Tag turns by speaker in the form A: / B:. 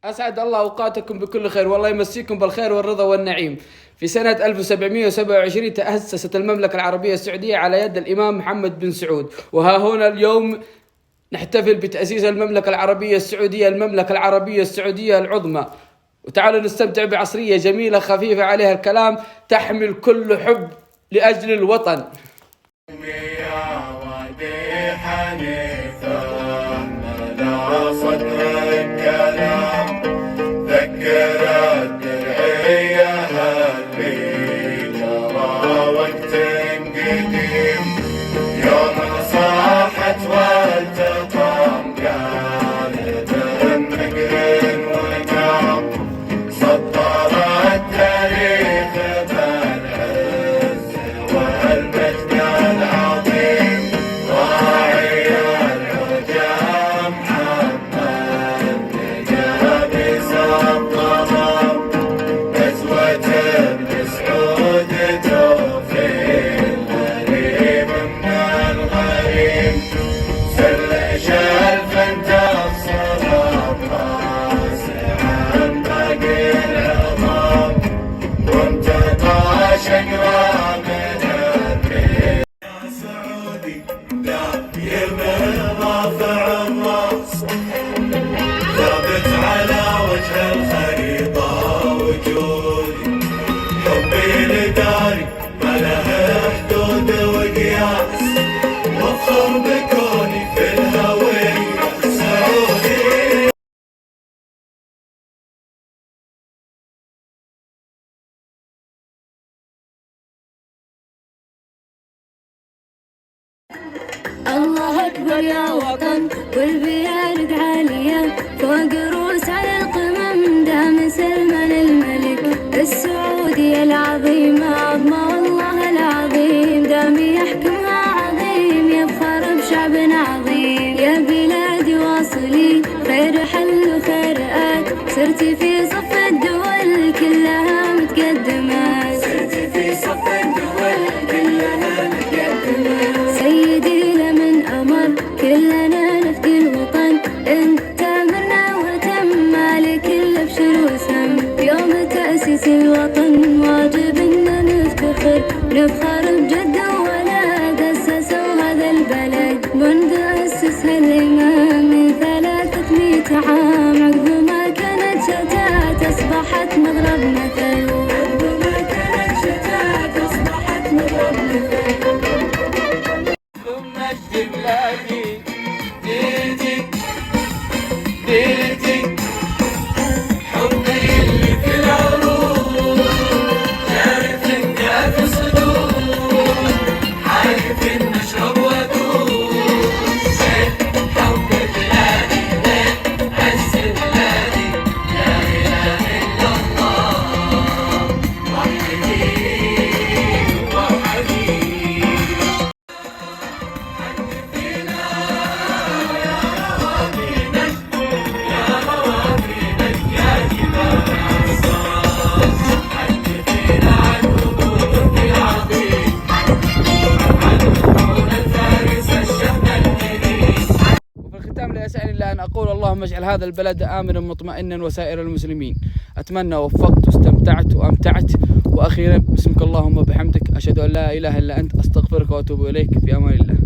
A: أسعد الله أوقاتكم بكل خير، والله يمسيكم بالخير والرضا والنعيم. في سنة 1727 تأسست المملكة العربية السعودية على يد الإمام محمد بن سعود، وها هنا اليوم نحتفل بتأسيس المملكة العربية السعودية، المملكة العربية السعودية العظمى. وتعالوا نستمتع بعصرية جميلة خفيفة عليها الكلام، تحمل كل حب لأجل الوطن.
B: ثابت على وجه الخريطة وجودي، حبي لداري ما له حدود وقياس، وافخر بكوني في الهوية سعودي.
C: الله أكبر يا وطن، والبيارق عالية فوق روس على القمم، دام سلمان الملك السعودي العظيم، عظمة والله العظيم دام يحكمها عظيم، يفخر بشعب عظيم. يا بلادي واصلي خير حل وخير آت، صرتي في صف الدول كلها متقدمات، صرتي في صف الدول كلها متقدمات. سيدي لمن أمر كلنا نفدي الوطن، انت أمرنا وتم مالك الأبشر وسم. يوم تأسيس الوطن واجب إن نفتخر، نفخر بجد ولد أسسوا هذا البلد، منذ أسسها الإمام من 300 عام، عقب ما كانت شتات أصبحت مضرب مثل، عقب ما كانت شتات أصبحت مضرب مثل.
A: بلادي ديرتي ديرتي حبي اللي في العروق، شارف انت في صدور، حالف نشرب وادوق. حب بلادي عز بلادي، لا اله الا الله، وحدي وحدي. يسعني الله أن أقول اللهم اجعل هذا البلد آمنا مطمئنا وسائر المسلمين. أتمنى وفقت واستمتعت وأمتعت. وأخيرا باسمك اللهم وبحمدك أشهد أن لا إله إلا أنت، أستغفرك وأتوب إليك. في أمان الله.